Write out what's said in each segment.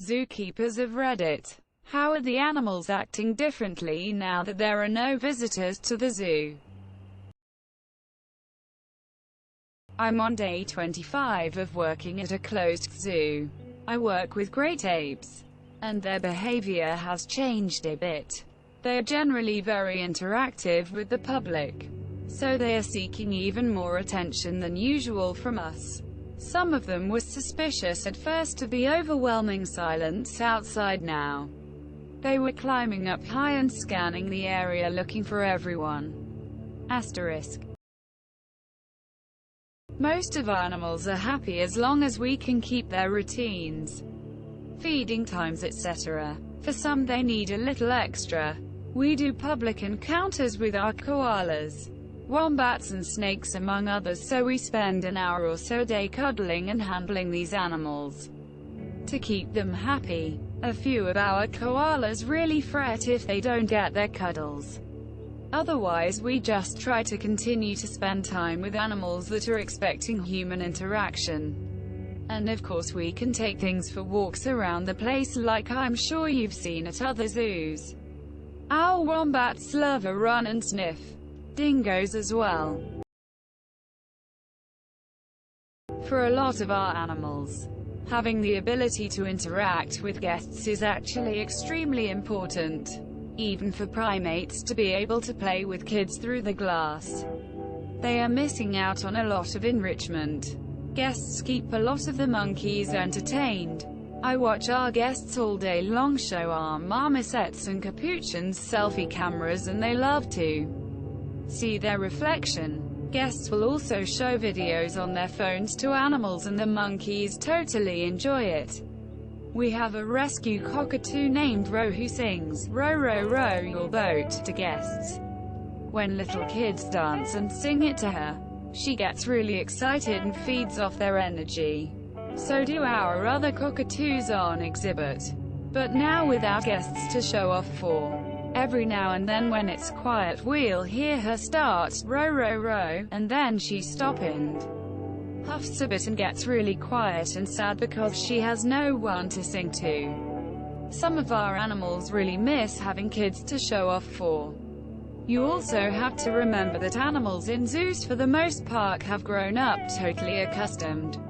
Zookeepers of Reddit. How are the animals acting differently now that there are no visitors to the zoo? I'm on day 25 of working at a closed zoo. I work with great apes, and their behavior has changed a bit. They are generally very interactive with the public, so they are seeking even more attention than usual from us. Some of them were suspicious at first of the overwhelming silence outside now. They were climbing up high and scanning the area looking for everyone. Asterisk. Most of our animals are happy as long as we can keep their routines, feeding times etc. For some they need a little extra. We do public encounters with our koalas, wombats and snakes among others, so we spend an hour or so a day cuddling and handling these animals to keep them happy. A few of our koalas really fret if they don't get their cuddles. Otherwise we just try to continue to spend time with animals that are expecting human interaction. And of course we can take things for walks around the place like I'm sure you've seen at other zoos. Our wombats love a run and sniff. Dingoes as well. For a lot of our animals, having the ability to interact with guests is actually extremely important. Even for primates to be able to play with kids through the glass. They are missing out on a lot of enrichment. Guests keep a lot of the monkeys entertained. I watch our guests all day long show our marmosets and capuchins selfie cameras, and they love to see their reflection. Guests will also show videos on their phones to animals, and the monkeys totally enjoy it. We have a rescue cockatoo named Ro who sings, "Row, row, row your boat," to guests. When little kids dance and sing it to her, she gets really excited and feeds off their energy. So do our other cockatoos on exhibit. But now without guests to show off for. Every now and then when it's quiet we'll hear her start, "Row, row, row," and then she stop and huffs a bit and gets really quiet and sad because she has no one to sing to. Some of our animals really miss having kids to show off for. You also have to remember that animals in zoos for the most part have grown up totally accustomed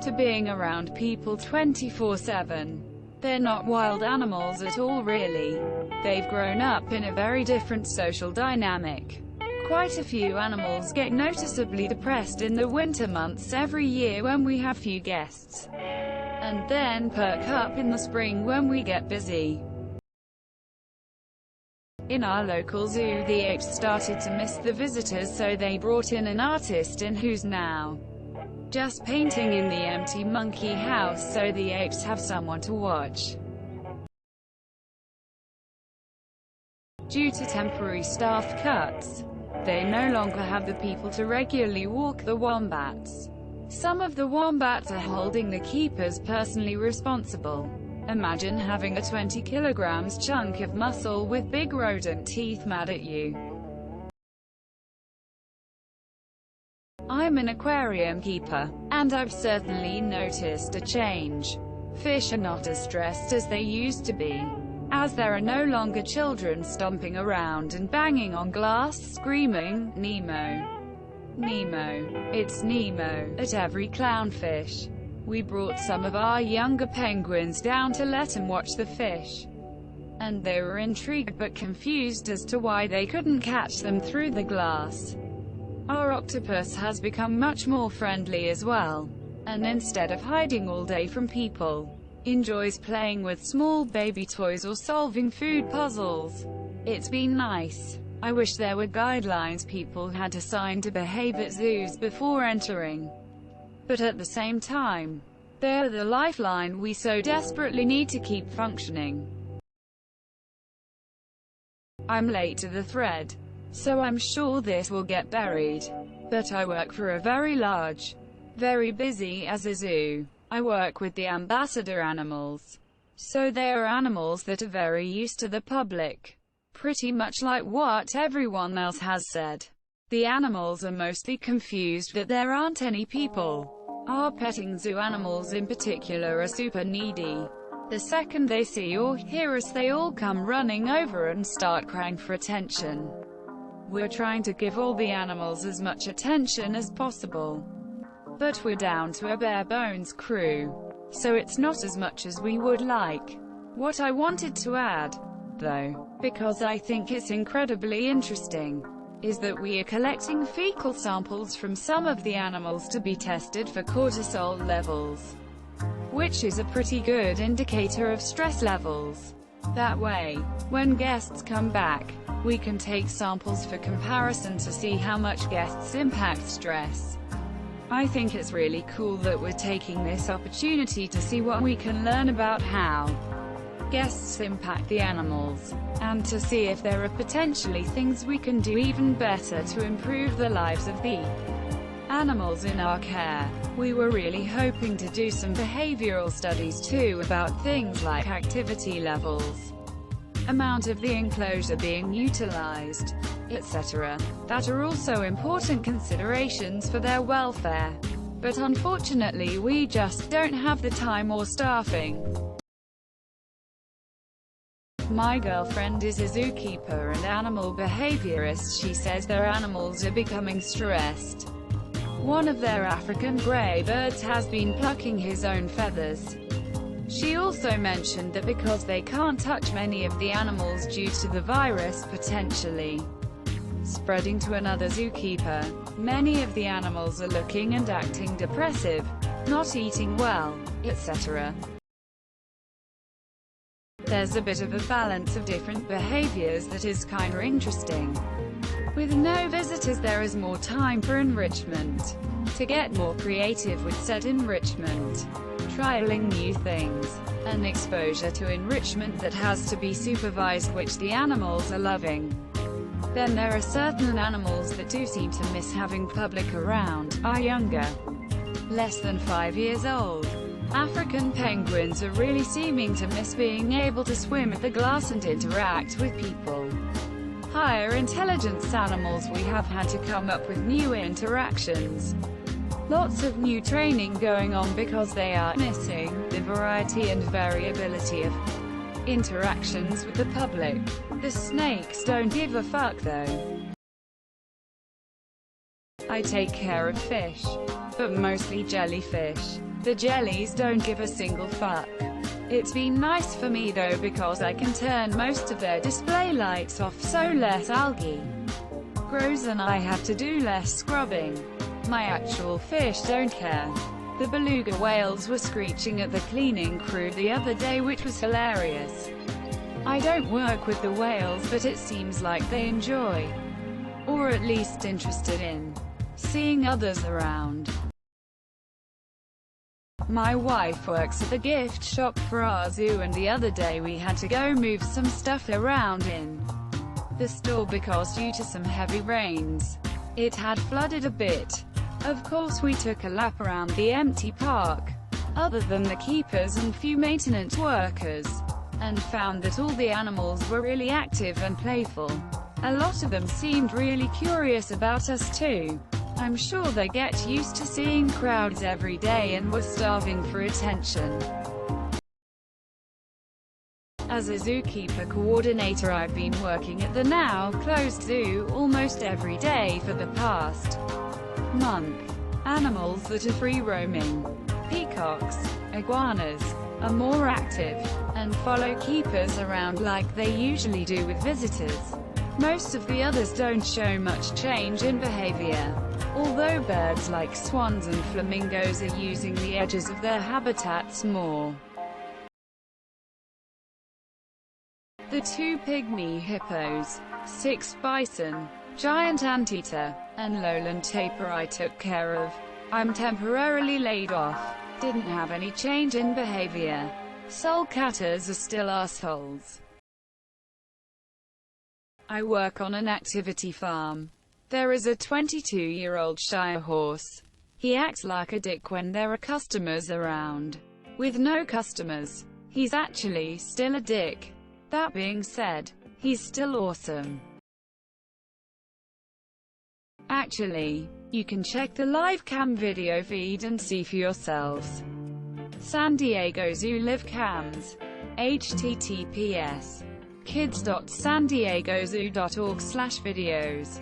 to being around people 24/7. They're not wild animals at all really. They've grown up in a very different social dynamic. Quite a few animals get noticeably depressed in the winter months every year when we have few guests, and then perk up in the spring when we get busy. In our local zoo, the apes started to miss the visitors, so they brought in an artist in who's now just painting in the empty monkey house so the apes have someone to watch. Due to temporary staff cuts, they no longer have the people to regularly walk the wombats. Some of the wombats are holding the keepers personally responsible. Imagine having a 20 kilograms chunk of muscle with big rodent teeth mad at you. I'm an aquarium keeper, and I've certainly noticed a change. Fish are not as stressed as they used to be, as there are no longer children stomping around and banging on glass screaming, "Nemo! Nemo! It's Nemo!" at every clownfish. We brought some of our younger penguins down to let them watch the fish, and they were intrigued but confused as to why they couldn't catch them through the glass. Our octopus has become much more friendly as well, and instead of hiding all day from people, enjoys playing with small baby toys or solving food puzzles. It's been nice. I wish there were guidelines people had to sign to behave at zoos before entering. But at the same time, they're the lifeline we so desperately need to keep functioning. I'm late to the thread, so I'm sure this will get buried. But I work for a very large, very busy as a zoo. I work with the ambassador animals. So they are animals that are very used to the public. Pretty much like what everyone else has said. The animals are mostly confused that there aren't any people. Our petting zoo animals in particular are super needy. The second they see or hear us, they all come running over and start crying for attention. We're trying to give all the animals as much attention as possible, but we're down to a bare-bones crew, so it's not as much as we would like. What I wanted to add, though, because I think it's incredibly interesting, is that we are collecting fecal samples from some of the animals to be tested for cortisol levels, which is a pretty good indicator of stress levels. That way, when guests come back, we can take samples for comparison to see how much guests impact stress. I think it's really cool that we're taking this opportunity to see what we can learn about how guests impact the animals, and to see if there are potentially things we can do even better to improve the lives of the animals in our care. We were really hoping to do some behavioral studies too about things like activity levels, amount of the enclosure being utilized, etc., that are also important considerations for their welfare. But unfortunately we just don't have the time or staffing. My girlfriend is a zookeeper and animal behaviorist. She says their animals are becoming stressed. One of their African grey birds has been plucking his own feathers. She also mentioned that because they can't touch many of the animals due to the virus potentially spreading to another zookeeper, many of the animals are looking and acting depressive, not eating well, etc. There's a bit of a balance of different behaviors that is kinda interesting. With no visitors there is more time for enrichment. To get more creative with said enrichment, trialing new things, and exposure to enrichment that has to be supervised, which the animals are loving. Then there are certain animals that do seem to miss having public around, are younger, less than 5 years old. African penguins are really seeming to miss being able to swim at the glass and interact with people. Higher intelligence animals, we have had to come up with new interactions. Lots of new training going on because they are missing the variety and variability of interactions with the public. The snakes don't give a fuck though. I take care of fish, but mostly jellyfish. The jellies don't give a single fuck. It's been nice for me though because I can turn most of their display lights off so less algae grows and I have to do less scrubbing. My actual fish don't care. The beluga whales were screeching at the cleaning crew the other day, which was hilarious. I don't work with the whales, but it seems like they enjoy, or at least interested in, seeing others around. My wife works at the gift shop for our zoo, and the other day we had to go move some stuff around in the store because due to some heavy rains, it had flooded a bit. Of course we took a lap around the empty park, other than the keepers and few maintenance workers, and found that all the animals were really active and playful. A lot of them seemed really curious about us too. I'm sure they get used to seeing crowds every day and were starving for attention. As a zookeeper coordinator, I've been working at the now closed zoo almost every day for the past month. Animals that are free roaming, peacocks, iguanas, are more active, and follow keepers around like they usually do with visitors. Most of the others don't show much change in behavior, although birds like swans and flamingos are using the edges of their habitats more. The 2 pygmy hippos, 6 bison, giant anteater, and lowland tapir I took care of. I'm temporarily laid off. Didn't have any change in behavior. Sulcatas are still assholes. I work on an activity farm. There is a 22-year-old Shire horse. He acts like a dick when there are customers around. With no customers, he's actually still a dick. That being said, he's still awesome. Actually, you can check the live cam video feed and see for yourselves. San Diego Zoo live cams. https kids.sandiegozoo.org/videos.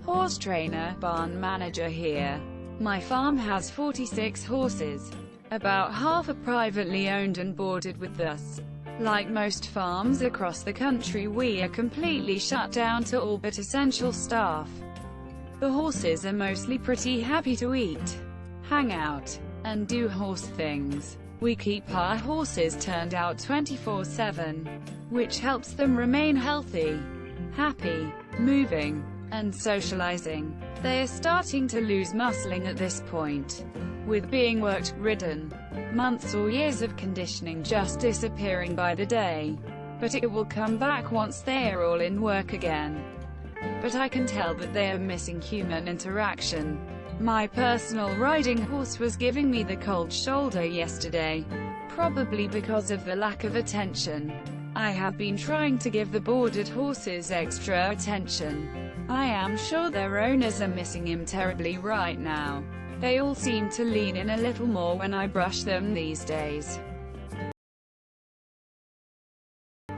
Horse trainer, barn manager here. My farm has 46 horses. About half are privately owned and boarded with us. Like most farms across the country, we are completely shut down to all but essential staff. The horses are mostly pretty happy to eat, hang out, and do horse things. We keep our horses turned out 24/7, which helps them remain healthy, happy, moving, and socializing. They are starting to lose muscling at this point, with being work-ridden. Months or years of conditioning just disappearing by the day. But it will come back once they are all in work again. But I can tell that they are missing human interaction. My personal riding horse was giving me the cold shoulder yesterday, probably because of the lack of attention. I have been trying to give the boarded horses extra attention. I am sure their owners are missing him terribly right now. They all seem to lean in a little more when I brush them these days.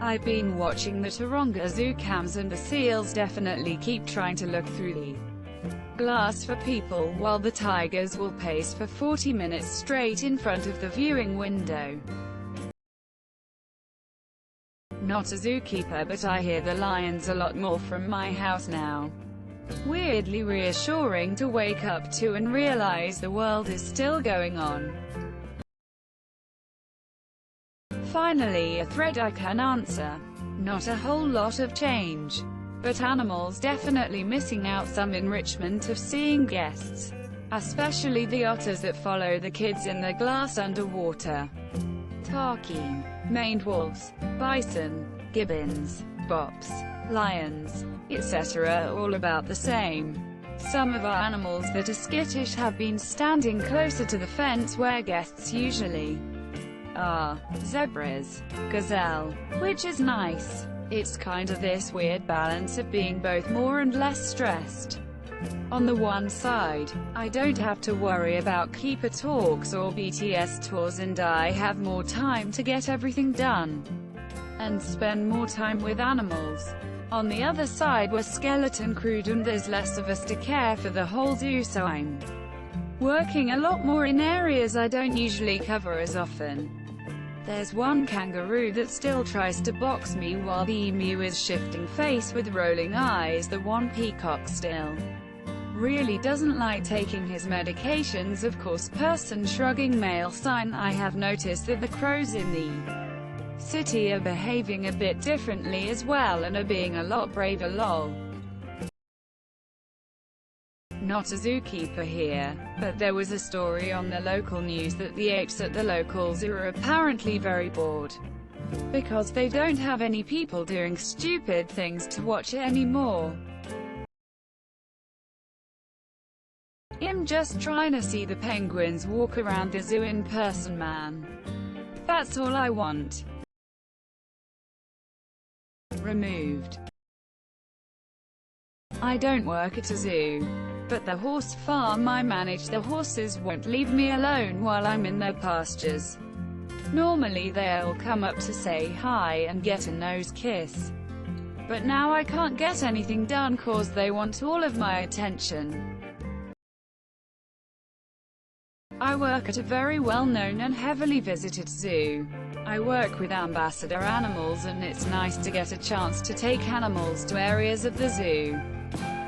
I've been watching the Taronga Zoo cams and the seals definitely keep trying to look through the glass for people, while the tigers will pace for 40 minutes straight in front of the viewing window. Not a zookeeper, but I hear the lions a lot more from my house now. Weirdly reassuring to wake up to and realize the world is still going on. Finally, a thread I can answer. Not a whole lot of change, but animals definitely missing out some enrichment of seeing guests, especially the otters that follow the kids in the glass underwater. Tarkeen, maned wolves, bison, gibbons, bops, lions, etc. all about the same. Some of our animals that are skittish have been standing closer to the fence where guests usually are. Zebras, gazelle, which is nice. It's kinda this weird balance of being both more and less stressed. On the one side, I don't have to worry about keeper talks or BTS tours, and I have more time to get everything done and spend more time with animals. On the other side, we're skeleton crewed and there's less of us to care for the whole zoo, so I'm working a lot more in areas I don't usually cover as often. There's one kangaroo that still tries to box me, while the emu is shifting face with rolling eyes. The one peacock still really doesn't like taking his medications, of course. Person shrugging male sign. I have noticed that the crows in the city are behaving a bit differently as well and are being a lot braver. Lol. Not a zookeeper here, but there was a story on the local news that the apes at the local zoo are apparently very bored, because they don't have any people doing stupid things to watch anymore. I'm just trying to see the penguins walk around the zoo in person, man. That's all I want. Removed. I don't work at a zoo, but the horse farm I manage, the horses won't leave me alone while I'm in their pastures. Normally they'll come up to say hi and get a nose kiss. But now I can't get anything done cause they want all of my attention. I work at a very well-known and heavily visited zoo. I work with ambassador animals, and it's nice to get a chance to take animals to areas of the zoo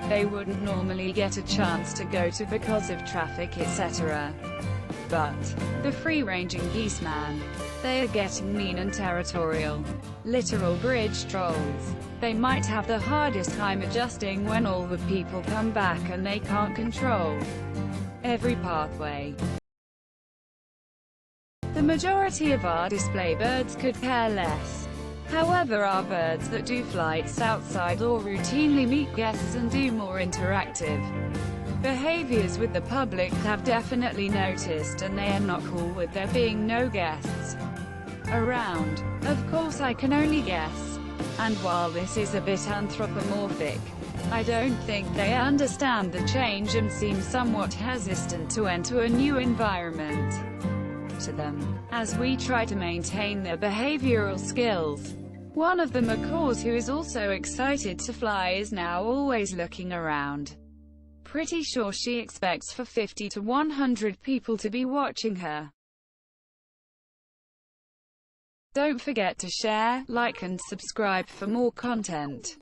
they wouldn't normally get a chance to go to because of traffic, etc. But the free-ranging geese, man, they are getting mean and territorial. Literal bridge trolls. They might have the hardest time adjusting when all the people come back and they can't control every pathway. The majority of our display birds could care less. However, our birds that do flights outside or routinely meet guests and do more interactive behaviors with the public have definitely noticed, and they are not cool with there being no guests around. Of course, I can only guess. And while this is a bit anthropomorphic, I don't think they understand the change and seem somewhat hesitant to enter a new environment to them, as we try to maintain their behavioral skills. One of the macaws who is also excited to fly is now always looking around. Pretty sure she expects for 50 to 100 people to be watching her. Don't forget to share, like and subscribe for more content.